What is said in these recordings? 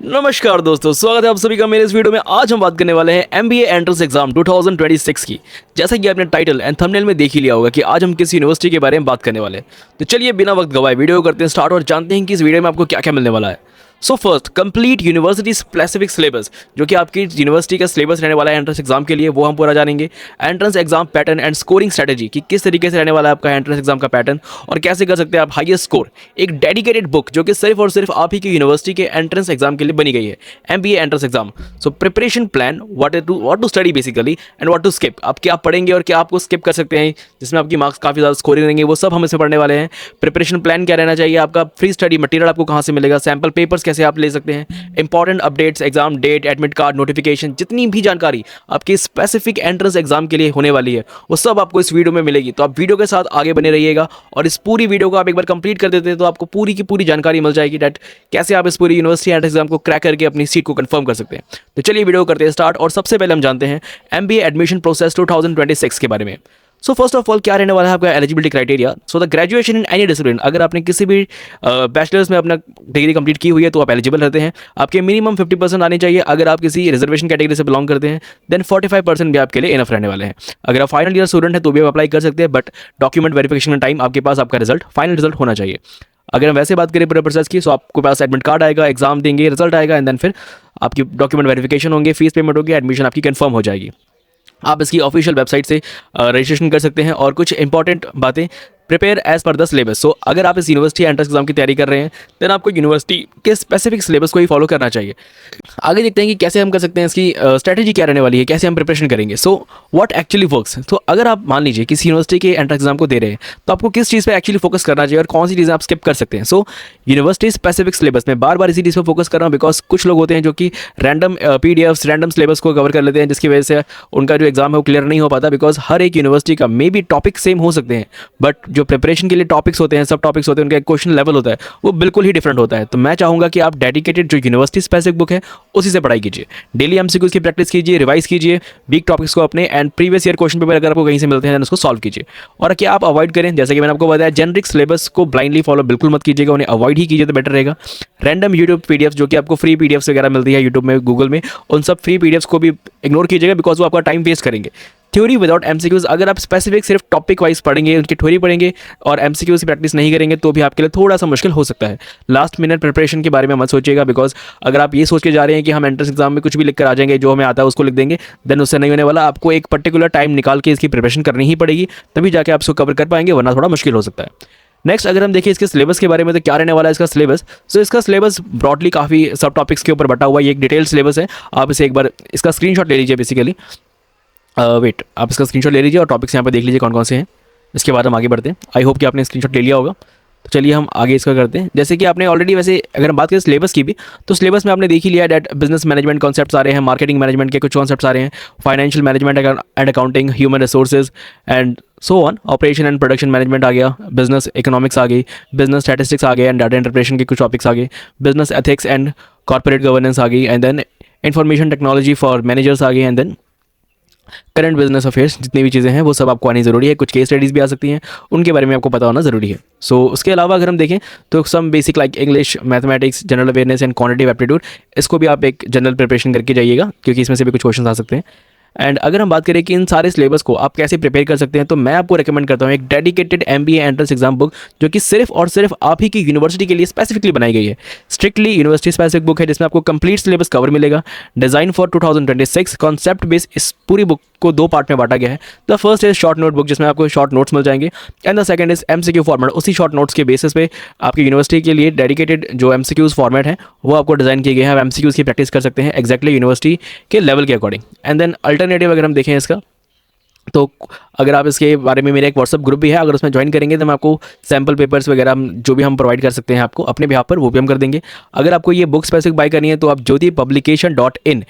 नमस्कार दोस्तों, स्वागत है आप सभी का मेरे इस वीडियो में। आज हम बात करने वाले हैं एमबीए एंट्रेंस एग्जाम 2026 की। जैसा कि आपने टाइटल एंड थंबनेल में देख ही लिया होगा कि आज हम किस यूनिवर्सिटी के बारे में बात करने वाले हैं। तो चलिए बिना वक्त गवाए वीडियो करते हैं स्टार्ट और जानते हैं कि इस वीडियो में आपको क्या क्या मिलने वाला है। So first, complete university specific syllabus, जो कि आपकी यूनिवर्सिटी का सिलेबस रहने वाला है एंट्रेंस एग्जाम के लिए, वो हम पूरा जानेंगे। Entrance exam pattern and scoring strategy, कि किस तरीके से रहने वाला है आपका एंट्रेंस एग्जाम का पैटर्न और कैसे कर सकते हैं आप हाईएस्ट स्कोर। एक डेडिकेटेड बुक जो कि सिर्फ और सिर्फ आप ही की यूनिवर्सिटी के एंट्रेंस एग्जाम के लिए बनी गई है, MBA entrance exam. So preparation plan, what to study basically and what to skip, आप क्या पढ़ेंगे और क्या आपको स्किप कर सकते हैं जिसमें आपकी मार्क्स काफ़ी ज़्यादा स्कोरिंग रहेंगे, वो सब हम इसमें पढ़ने वाले हैं। प्रिपरेशन प्लान क्या रहना चाहिए आपका, फ्री स्टडी मटेरियल आपको कहाँ से मिलेगा, सैम्पल पेपर्स कैसे आप ले सकते हैं, important updates, exam date, admit card, notification, जितनी भी जानकारी आपकी स्पेसिफिक एंट्रेंस एग्जाम के लिए होने वाली है वो सब आपको इस वीडियो में मिलेगी। तो आप वीडियो के साथ आगे बने रहिएगा और इस पूरी वीडियो को आप एक बार कंप्लीट कर देते हैं तो आपको पूरी की पूरी जानकारी मिल जाएगी डेट कैसे आप इस पूरी यूनिवर्सिटी एंट्रेंस एग्जाम को क्रैक करके अपनी सीट को कंफर्म कर सकते हैं। तो चलिए वीडियो करते हैं स्टार्ट और सबसे पहले हम जानते हैं एमबीए एडमिशन प्रोसेस 2026 के बारे में। सो फर्स्ट ऑफ ऑल क्या रहने वाला है आपका eligibility criteria. So the graduation in any discipline, अगर आपने किसी भी बैचलर्स में अपना डिग्री कंप्लीट की हुई है तो आप एलिजिबल रहते हैं। आपके मिनिमम 50% आने चाहिए। अगर आप किसी रिजर्वेशन कैटेगरी से बिलोंग करते हैं देन 45% भी आपके लिए इनफ रहने वाले हैं। अगर आप फाइनल ईयर स्टूडेंट हैं तो भी आप अप्लाई कर सकते हैं, बट डॉक्यूमेंट वेरिफिकेशन का टाइम आपके पास आपका रिजल्ट फाइनल रिजल्ट होना चाहिए। अगर हम वैसे बात करें पूरे प्रोसेस की, तो आपके पास एडमिट कार्ड आएगा, एग्जाम देंगे, रिजल्ट आएगा एंड देन फिर आपकी डॉक्यूमेंट वेरिफिकेशन होंगे, फीस पेमेंट होगी, एडमिशन आपकी कंफर्म हो जाएगी। आप इसकी ऑफिशियल वेबसाइट से रजिस्ट्रेशन कर सकते हैं। और कुछ इंपॉर्टेंट बातें, prepare as per the syllabus. So अगर आप इस यूनिवर्सिटी एंट्रेंस एग्जाम की तैयारी कर रहे हैं देन आपको यूनिवर्सिटी के स्पेसिफिक सिलेबस को ही फॉलो करना चाहिए। आगे देखते हैं कि कैसे हम कर सकते हैं, इसकी स्ट्रैटेजी क्या रहने वाली है, कैसे हम प्रिपरेशन करेंगे। So what actually works. तो अगर आप मान लीजिए किसी यूनिवर्सिटी के एंट्रेंस एग्जाम को दे रहे हैं तो आपको किस चीज़ पर एक्चुअली फोकस करना चाहिए और कौन सी चीज़ें आप स्किप कर सकते हैं। सो यूनिवर्सिटी स्पेसिफिक सिलेबस में बार बार इसी चीज़ पर फोकस कर रहा हूँ बिकॉज कुछ लोग होते हैं जो कि रैंडम पीडीएफ्स, रैंडम सिलेबस को कवर कर लेते हैं, जिसकी वजह से उनका जो एग्जाम है वो क्लियर नहीं हो पाता। बिकॉज हर एक यूनिवर्सिटी का मे बी टॉपिक सेम हो सकते हैं बट जो प्रिपरेशन के लिए टॉपिक्स होते हैं, सब टॉपिक्स होते हैं, उनका क्वेश्चन लेवल होता है वो बिल्कुल ही डिफरेंट होता है। तो मैं चाहूँगा कि आप डेडिकेटेड जो यूनिवर्सिटी स्पेसिफिक बुक है उसी से पढ़ाई कीजिए, डेली एमसीक्यूज की प्रैक्टिस कीजिए, रिवाइज कीजिए वीक टॉपिक्स को अपने, and previous year question paper अगर आपको कहीं से मिलते हैं उसको सॉल्व कीजिए। और क्या आप अवॉइड करें, जैसे कि मैंने आपको बताया, जेनरिक सिलेबस को ब्लाइंडली फॉलो बिल्कुल मत कीजिएगा, उन्हें अवॉइड ही कीजिए तो बेटर रहेगा। रैंडम यूट्यूब पीडीएफ जो कि आपको फ्री पीडीएफ्स वगैरह मिलती है यूट्यूब में, गूगल में, उन सब फ्री पीडीएफ्स को भी इग्नोर कीजिएगा बिकॉज वो आपका टाइम वेस्ट करेंगे। थ्योरी विदाउट एमसीक्यूज, अगर आप स्पेसिफिक सिर्फ टॉपिक वाइज पढ़ेंगे, उनकी थ्योरी पढ़ेंगे और एमसीक्यूज की प्रैक्टिस नहीं करेंगे तो भी आपके लिए थोड़ा सा मुश्किल हो सकता है। लास्ट मिनट प्रिपरेशन के बारे में मत सोचिएगा बिकॉज अगर आप ये सोच के जा रहे हैं कि हम एंट्रेंस एग्जाम में कुछ भी लिख कर आ जाएंगे, जो हमें आता है उसको लिख देंगे, देन उससे नहीं होने वाला। आपको एक पर्टिकुलर टाइम निकाल के इसकी प्रिपरेशन करनी ही पड़ेगी, तभी जाके आप उसको कवर कर पाएंगे, वरना थोड़ा मुश्किल हो सकता है। नेक्स्ट अगर हम देखिए इसके सिलेबस के बारे में तो क्या रहने वाला है इसका सिलेबस। सो इसका सिलेबस ब्रॉडली काफ़ी सब टॉपिक्स के ऊपर बटा हुआ है, ये एक डिटेल सिलेबस है। आप इसे एक बार इसका स्क्रीनशॉट ले लीजिए बेसिकली। वेट, आप इसका स्क्रीनशॉट ले लीजिए और टॉपिक्स यहाँ पर देख लीजिए कौन कौन से हैं। इसके बाद हम आगे बढ़ते हैं। आई होप कि आपने स्क्रीनशॉट ले लिया होगा। तो चलिए हम आगे इसका करते हैं। जैसे कि आपने ऑलरेडी, वैसे अगर हम बात करें सिलेबस की भी, तो सिलेबस में आपने देख ही लिया डेट बिजनेस मैनेजमेंट कॉन्सेप्ट्स आ रहे हैं, मार्केटिंग मैनेजमेंट के कुछ कॉन्सेप्ट्स आ रहे हैं, financial management and accounting, human resources and so on, operation and production management आ गया, बिजनेस इकोनॉमिक्स आ गई, बिजनेस स्टैटिस्टिक्स आ गए एंड डाटा इंटरप्रेशन के कुछ टॉपिक्स आ गए, business ethics and corporate governance आ गई, and then information technology for managers आ गई, and then current business affairs, जितनी भी चीज़ें हैं वो सब आपको आनी ज़रूरी है। कुछ केस स्टडीज़ भी आ सकती हैं, उनके बारे में आपको पता होना ज़रूरी है। सो उसके अलावा अगर हम देखें तो some basic like English, mathematics, general awareness and quantitative aptitude, इसको भी आप एक जनरल प्रिपरेशन करके जाइएगा क्योंकि इसमें से भी कुछ क्वेश्चन आ सकते हैं। एंड अगर हम बात करें कि इन सारे सिलेबस को आप कैसे प्रिपेयर कर सकते हैं, तो मैं आपको रिकमेंड करता हूँ एक dedicated MBA entrance exam book जो कि सिर्फ और सिर्फ आप ही की यूनिवर्सिटी के लिए स्पेसिफिकली बनाई गई है। स्ट्रिक्टली यूनिवर्सिटी स्पेसिफिक बुक है जिसमें आपको कंप्लीट सिलेबस कवर मिलेगा। डिजाइन फॉर 2026 कॉन्सेप्ट बेस, इस पूरी बुक को दो पार्ट में बांटा गया है। The first is short note book जिसमें आपको शॉर्ट नोट्स मिल जाएंगे, and the second is MCQ format. उसी शॉर्ट नोट्स के बेसिस पे आपकी यूनिवर्सिटी के लिए डेडिकेटेड जो एमसीक्यूज फॉर्मेट है वो आपको डिजाइन किए गए हैं। आप एमसीक्यूज की प्रैक्टिस कर सकते हैं एक्जैक्टली यूनिवर्सिटी के लेवल के अकॉर्डिंग। एंड देन अल्टरनेटिव अगर हम देखें इसका, तो अगर आप इसके बारे में, मेरा एक व्हाट्सअप ग्रुप भी है, अगर उसमें ज्वाइन करेंगे तो मैं आपको सैम्पल पेपर्स वगैरह जो भी हम प्रोवाइड कर सकते हैं आपको अपने बिहाफ पर, वो भी हम कर देंगे। अगर आपको ये बुक स्पेसिफिक बाय करनी है तो आप jyotipublication.in,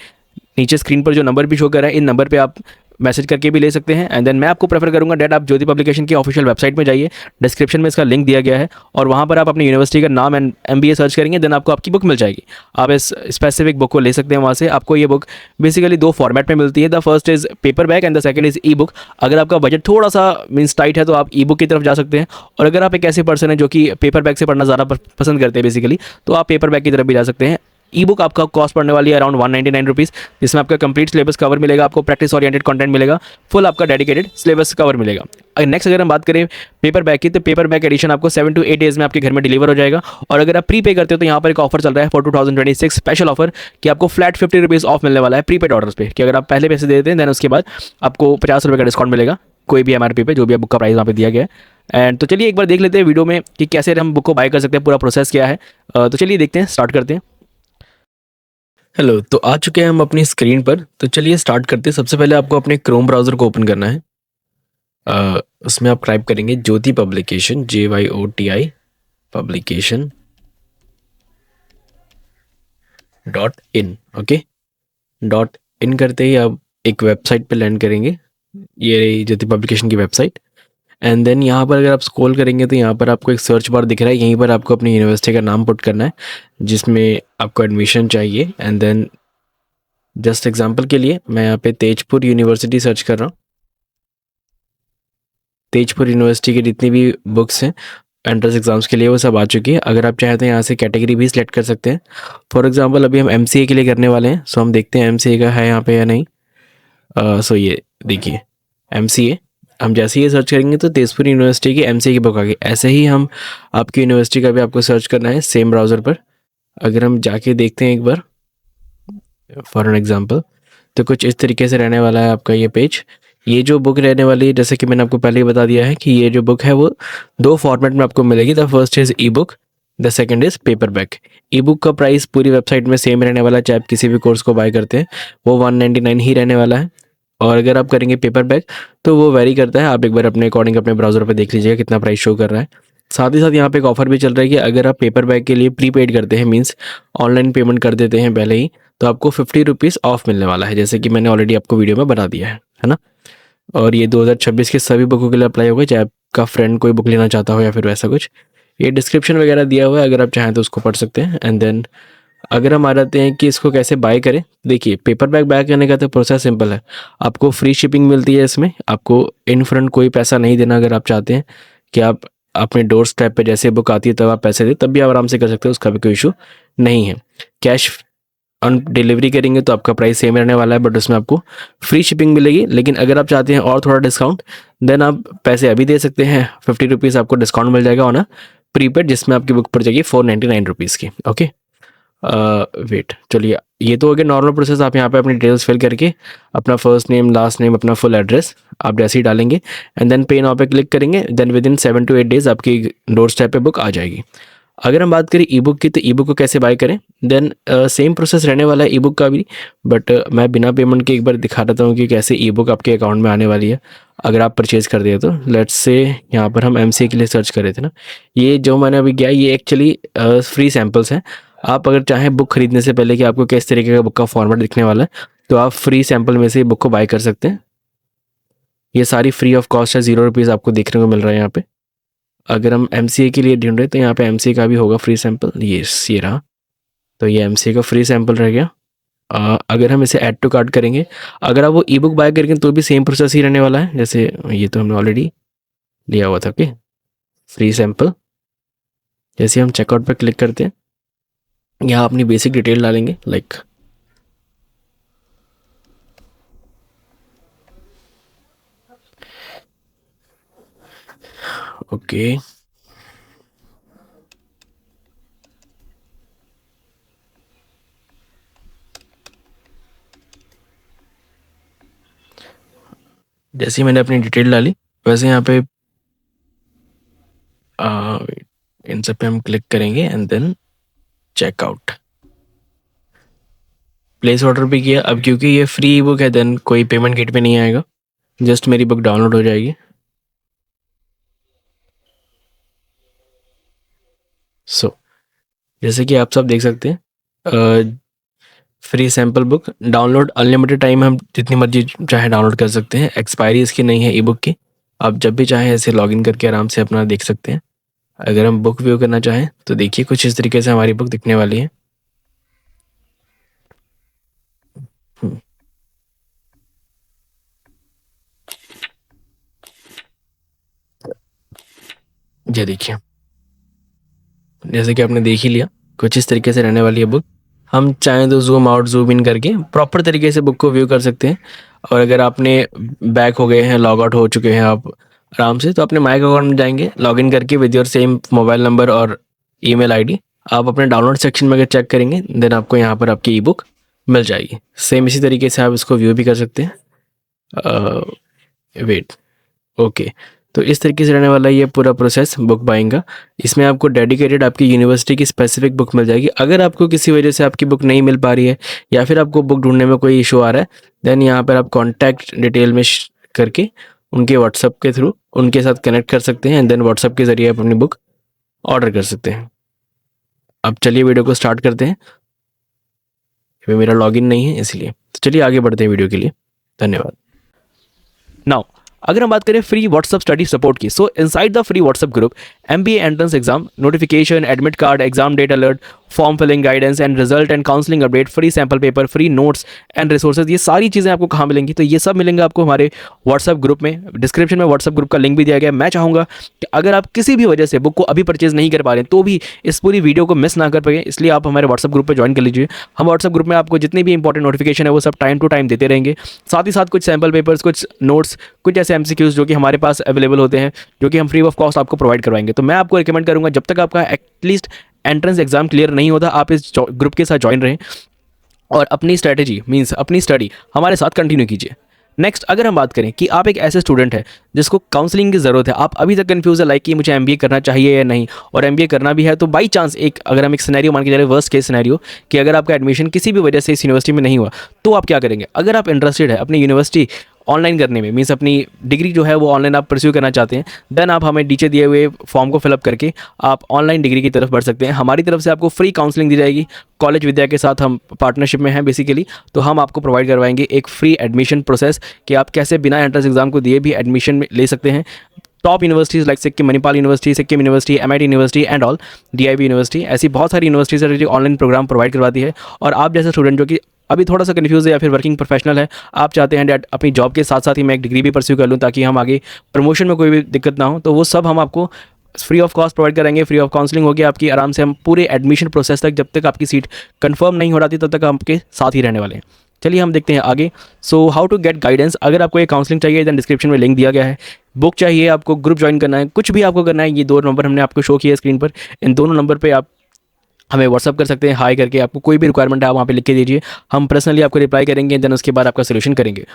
नीचे स्क्रीन पर जो नंबर भी शो कर रहा है, इन नंबर पे आप मैसेज करके भी ले सकते हैं। एंड देन मैं आपको प्रेफर करूंगा डेट आप ज्योति पब्लिकेशन की ऑफिशियल वेबसाइट में जाइए, डिस्क्रिप्शन में इसका लिंक दिया गया है और वहाँ पर आप अपनी यूनिवर्सिटी का नाम एंड एमबीए सर्च करेंगे, देन आपको आपकी बुक मिल जाएगी। आप इस स्पेसिफिक बुक को ले सकते हैं वहाँ से। आपको ये बुक बेसिकली दो फॉर्मेट में मिलती है, the first is paper back and the second is E book. अगर आपका बजट थोड़ा सा मीन्स टाइट है तो आप ई बुक की तरफ जा सकते हैं, और अगर आप एक ऐसे पर्सन है जो कि पेपर बैक से पढ़ना ज़्यादा पसंद करते हैं बेसिकली, तो आप पेपर बैक की तरफ भी जा सकते हैं। ई बुक आपका कॉस्ट पड़ने वाली है अराउंड 199 रुपीज़, जिसमें आपका कंप्लीट सिलेबस कवर मिलेगा, आपको प्रैक्टिस ओरिएंटेड कंटेंट मिलेगा, फुल आपका डेडिकेटेड सिलेबस कवर मिलेगा। नेक्स्ट अगर हम बात करें पेपर बैग की, तो पेपर बैग एडिशन आपको 7 to 8 डेज में आपके घर में डिलीवर हो जाएगा। और अगर आप प्री पे करते हो तो यहाँ पर एक ऑफर चल रहा है फॉर 2026 स्पेशल ऑफर कि आपको फ्लैट 50 रुपीज़ ऑफ मिलने वाला है प्रीपेड ऑर्डर्स पे, कि अगर आप पहले पैसे दे देते हैं देन उसके बाद आपको 50 रुपये का डिस्काउंट मिलेगा कोई भी एमआरपी पे, जो भी बुक का प्राइस वहाँ पे दिया गया है। एंड तो चलिए एक बार देख लेते हैं वीडियो में कि कैसे हम बुक को बाय कर सकते हैं, पूरा प्रोसेस क्या है। तो चलिए देखते हैं, स्टार्ट करते हैं। हेलो, तो आ चुके हैं हम अपनी स्क्रीन पर। तो चलिए स्टार्ट करते हैं। सबसे पहले आपको अपने क्रोम ब्राउज़र को ओपन करना है। उसमें आप टाइप करेंगे Jyoti publication, JYOTI publication .in। Okay, .in करते ही आप एक वेबसाइट पे लैंड करेंगे, ये रही ज्योति पब्लिकेशन की वेबसाइट। एंड देन यहाँ पर अगर आप स्क्रॉल करेंगे तो यहाँ पर आपको एक सर्च बार दिख रहा है, यहीं पर आपको अपनी यूनिवर्सिटी का नाम पुट करना है जिसमें आपको एडमिशन चाहिए। एंड देन जस्ट एग्जांपल के लिए मैं यहाँ पे तेजपुर यूनिवर्सिटी सर्च कर रहा हूँ। तेजपुर यूनिवर्सिटी की जितनी भी बुक्स हैं एंट्रेंस एग्जाम्स के लिए वो सब आ चुकी है। अगर आप चाहें तो यहाँ से कैटेगरी भी सिलेक्ट कर सकते हैं। फॉर एग्जांपल अभी हम MCA के लिए करने वाले हैं, सो हम देखते हैं MCA का है यहाँ पे या नहीं। सो ये देखिए MCA, हम जैसे ही सर्च करेंगे तो तेजपुर यूनिवर्सिटी की MCA की बुक आ गई। ऐसे ही हम आपकी यूनिवर्सिटी का भी आपको सर्च करना है सेम ब्राउज़र पर। अगर हम जाके देखते हैं एक बार फॉर एन एग्जांपल, तो कुछ इस तरीके से रहने वाला है आपका ये पेज। ये जो बुक रहने वाली है, जैसे कि मैंने आपको पहले ही बता दिया है कि ये जो बुक है वो 2 फॉर्मेट में आपको मिलेगी। The first is E book, the second is paper back. E book का प्राइस पूरी वेबसाइट में सेम रहने वाला है, चाहे आप किसी भी कोर्स को बाय करते हैं वो 199 ही रहने वाला है। और अगर आप करेंगे पेपर बैक तो वो वेरी करता है, आप एक बार अपने अकॉर्डिंग अपने ब्राउज़र पर देख लीजिएगा कितना प्राइस शो कर रहा है। साथ ही साथ यहाँ पे एक ऑफर भी चल रहा है कि अगर आप पेपर बैग के लिए प्रीपेड करते हैं, मीन्स ऑनलाइन पेमेंट कर देते हैं पहले ही, तो आपको 50 रुपीज़ ऑफ मिलने वाला है, जैसे कि मैंने ऑलरेडी आपको वीडियो में बता दिया है ना। और ये 2026 के सभी बुकों के लिए अप्लाई होगा, चाहे आपका फ्रेंड कोई बुक लेना चाहता हो या फिर वैसा कुछ। ये डिस्क्रिप्शन वगैरह दिया हुआ है, अगर आप चाहें तो उसको पढ़ सकते हैं। एंड देन अगर हम आ जाते हैं कि इसको कैसे बाय करें, देखिए पेपर बैग बाय करने का तो प्रोसेस सिंपल है। आपको फ्री शिपिंग मिलती है इसमें, आपको इन फ्रंट कोई पैसा नहीं देना। अगर आप चाहते हैं कि आप अपने डोर स्टेप पे जैसे बुक आती है तब आप पैसे दें, तब भी आप आराम से कर सकते हो, उसका भी कोई इशू नहीं है। कैश ऑन डिलीवरी करेंगे तो आपका प्राइस सेम रहने वाला है, बट उसमें आपको फ्री शिपिंग मिलेगी। लेकिन अगर आप चाहते हैं और थोड़ा डिस्काउंट, देन आप पैसे अभी दे सकते हैं। 50 रुपीज़ आपको डिस्काउंट मिल जाएगा ऑन अ प्रीपेड, जिसमें आपकी बुक पड़ जाएगी 499 रुपीज़ की। ओके, वेट, चलिए ये तो हो गया नॉर्मल प्रोसेस। आप यहाँ पे अपनी डिटेल्स फिल करके अपना फर्स्ट नेम, लास्ट नेम, अपना फुल एड्रेस आप जैसे ही डालेंगे एंड देन पे नाउ पे क्लिक करेंगे, then within 7 to 8 days आपकी डोर स्टेप पे बुक आ जाएगी। अगर हम बात करें ई बुक की, तो ई बुक को कैसे बाय करें, देन सेम प्रोसेस रहने वाला है ई बुक का भी, बट मैं बिना पेमेंट के एक बार दिखा देता हूँ कि कैसे ई बुक आपके अकाउंट में आने वाली है अगर आप परचेज कर दिए तो। लेट्स से यहाँ पर हम MCA के लिए सर्च कर रहे थे ना, ये जो मैंने अभी किया ये एक्चुअली फ्री सैम्पल्स हैं। आप अगर चाहें बुक खरीदने से पहले कि आपको किस तरीके का बुक का फॉर्मेट दिखने वाला है, तो आप फ्री सैम्पल में से बुक को बाय कर सकते हैं। ये सारी फ्री ऑफ कॉस्ट है, 0 रुपीज़ आपको देखने को मिल रहा है यहाँ पे। अगर हम MCA के लिए ढूंढ रहे तो यहाँ पे MCA का भी होगा फ्री सैम्पल, ये रहा। तो ये MCA का फ्री सैम्पल रह गया। अगर हम इसे ऐड टू कार्ट करेंगे, अगर आप वो ई बुक बाय करेंगे तो भी सेम प्रोसेस ही रहने वाला है, जैसे ये तो हमने ऑलरेडी लिया हुआ था। ओके, फ्री सैम्पल, जैसे हम चेकआउट पर क्लिक करते हैं यहाँ अपनी बेसिक डिटेल डालेंगे लाइक ओके, जैसे ही मैंने अपनी डिटेल डाली वैसे यहाँ पे इन सब पे हम क्लिक करेंगे and then checkout, place order भी किया। अब क्योंकि ये फ्री बुक है देन कोई पेमेंट गेट पे नहीं आएगा, जस्ट मेरी बुक डाउनलोड हो जाएगी। सो जैसे कि आप सब देख सकते हैं, free sample book download, unlimited time हम जितनी मर्जी चाहे डाउनलोड कर सकते हैं। एक्सपायरी इसकी नहीं है ई बुक की, आप जब भी चाहें ऐसे लॉगिन करके आराम से अपना देख सकते हैं। अगर हम बुक व्यू करना चाहें तो देखिए कुछ इस तरीके से हमारी बुक दिखने वाली है। ये देखिए, जैसे कि आपने देख ही लिया, कुछ इस तरीके से रहने वाली है बुक। हम चाहें तो जूम आउट जूम इन करके प्रॉपर तरीके से बुक को व्यू कर सकते हैं। और अगर आपने बैक हो गए हैं, लॉग आउट हो चुके हैं आप आराम से, तो अपने माइक अकाउंट में जाएंगे, लॉग इन करके with your same mobile number और ईमेल आईडी आप अपने डाउनलोड सेक्शन में अगर चेक करेंगे देन आपको यहाँ पर आपकी ई बुक मिल जाएगी। सेम इसी तरीके से आप इसको व्यू भी कर सकते हैं। Wait, okay. तो इस तरीके से रहने वाला ये पूरा प्रोसेस बुक बाइंग का। इसमें आपको डेडिकेटेड आपकी यूनिवर्सिटी की स्पेसिफिक बुक मिल जाएगी। अगर आपको किसी वजह से आपकी बुक नहीं मिल पा रही है या फिर आपको बुक ढूंढने में कोई इशू आ रहा है, देन यहाँ पर आप कॉन्टैक्ट डिटेल में करके उनके व्हाट्सअप के थ्रू उनके साथ कनेक्ट कर सकते हैं एंड देन व्हाट्सअप के ज़रिए आप अपनी बुक ऑर्डर कर सकते हैं। अब चलिए वीडियो को स्टार्ट करते हैं। अभी मेरा लॉगिन नहीं है इसलिए, तो चलिए आगे बढ़ते हैं वीडियो के लिए। धन्यवाद। नाउ अगर हम बात करें फ्री व्हाट्सअप स्टडी सपोर्ट की, so inside the free WhatsApp group MBA entrance exam notification, admit card, exam date alert, form filling guidance and result and counselling update, free sample paper, free notes and resources, ये सारी चीज़ें आपको कहाँ मिलेंगी? तो ये सब मिलेंगे आपको हमारे व्हाट्सअप ग्रुप में। डिस्क्रिप्शन में व्हाट्सअप ग्रुप का लिंक भी दिया गया है। मैं चाहूँगा कि अगर आप किसी भी वजह से बुक को अभी परचेज नहीं कर पा रहे हैं तो भी इस पूरी वीडियो को मिस ना कर पाए, इसलिए आप हमारे व्हाट्सअप ग्रुप पर ज्वाइन कर लीजिए। हम व्हाट्सअप ग्रुप में आपको जितनी भी इंपॉर्टेंट नोटिफिकेशन है वो सब टाइम टू टाइम देते रहेंगे। साथ ही साथ कुछ सैम्पल पेपर्स, कुछ नोट्स, कुछ ऐसे MCQs जो कि हमारे पास अवेलेबल होते हैं, जो कि हम फ्री ऑफ कॉस्ट आपको प्रोवाइड करवाएंगे। तो मैं आपको रिकमेंड करूँगा जब तक आपका एटलीस्ट एंट्रेंस एग्जाम क्लियर नहीं होता आप इस ग्रुप के साथ ज्वाइन रहें और अपनी स्ट्रैटेजी मींस अपनी स्टडी हमारे साथ कंटिन्यू कीजिए। नेक्स्ट अगर हम बात करें कि आप एक ऐसे स्टूडेंट हैं जिसको काउंसलिंग की ज़रूरत है, आप अभी तक कंफ्यूज है लाइक कि मुझे MBA करना चाहिए या नहीं, और MBA करना भी है, तो बाई चांस अगर हम एक सिनेरियो मान के चले, वर्स्ट केस सिनेरियो, कि अगर आपका एडमिशन किसी भी वजह से इस यूनिवर्सिटी में नहीं हुआ तो आप क्या करेंगे? अगर आप इंटरेस्टेड है अपनी यूनिवर्सिटी ऑनलाइन करने में, मीन्स अपनी डिग्री जो है वो ऑनलाइन आप परस्यू करना चाहते हैं, देन आप हमें नीचे दिए हुए फॉर्म को फिलअप करके आप ऑनलाइन डिग्री की तरफ बढ़ सकते हैं। हमारी तरफ से आपको फ्री काउंसलिंग दी जाएगी। कॉलेज विद्या के साथ हम पार्टनरशिप में हैं बेसिकली, तो हम आपको प्रोवाइड करवाएंगे एक फ्री एडमिशन प्रोसेस कि आप कैसे बिना एंट्रेंस एग्जाम को दिए भी एडमिशन ले सकते हैं। Top universities like Sikkim Manipal university, Sikkim university, MIT university and all, DIB university, ऐसी बहुत सारी यूनिवर्सिटीज़ है जो ऑनलाइन प्रोग्राम प्रोवाइड करवाती है। और आप जैसे स्टूडेंट जो कि अभी थोड़ा सा कन्फ्यूज है या फिर वर्किंग प्रोफेशनल है, आप चाहते हैं डैट अपनी जॉब के साथ साथ ही मैं एक डिग्री भी परस्यू कर लूँ ताकि हम आगे प्रमोशन में कोई भी दिक्कत ना हो, तो वो सब हम आपको फ्री ऑफ कॉस्ट प्रोवाइड करेंगे। फ्री ऑफ काउंसलिंग होगी आपकी, आराम से हम पूरे एडमिशन प्रोसेस तक, जब तक आपकी सीट कंफर्म नहीं हो जाती तब तक आपके साथ ही रहने वाले हैं। चलिए हम देखते हैं आगे। So how to get guidance. अगर आपको ये काउंसलिंग चाहिए देन डिस्क्रिप्शन में लिंक दिया गया है। बुक चाहिए आपको, ग्रुप ज्वाइन करना है, कुछ भी आपको करना है, ये 2 नंबर हमने आपको शो किया स्क्रीन पर, इन दोनों नंबर पे आप हमें व्हाट्सअप कर सकते हैं। हाई करके आपको कोई भी रिक्वायरमेंट है आप वहाँ पे लिख के दीजिए, हम पर्सनली आपको रिप्लाई करेंगे, देन उसके बाद आपका सोल्यूशन करेंगे।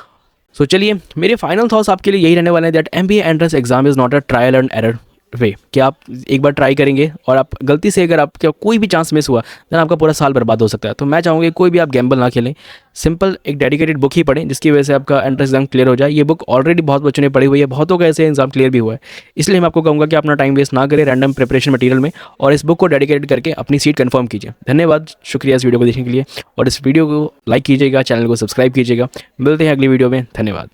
सो चलिए मेरे फाइनल थॉट्स आपके लिए यही रहने वाले हैं that MBA entrance exam is not a trial and error way, कि आप एक बार ट्राई करेंगे और आप गलती से अगर आपका कोई भी चांस मिस हुआ देन आपका पूरा साल बर्बाद हो सकता है। तो मैं चाहूँगी कोई भी आप गैम्बल ना खेलें, सिंपल एक डेडिकेटेड बुक ही पढ़ें जिसकी वजह से आपका एंट्रेंस एग्जाम क्लियर हो जाए। ये बुक ऑलरेडी बहुत बच्चों ने पढ़ी हुई है, बहुतों का ऐसे एग्जाम क्लियर भी हुआ है, इसलिए मैं आपको कहूँगा कि अपना टाइम वेस्ट ना करें रैंडम प्रिपरेशन मटीरियल में और इस बुक को डेडिकेटेड करके अपनी सीट कन्फर्म कीजिए। धन्यवाद, शुक्रिया इस वीडियो को देखने के लिए, और इस वीडियो को लाइक कीजिएगा, चैनल को सब्सक्राइब कीजिएगा। मिलते हैं अगली वीडियो में, धन्यवाद।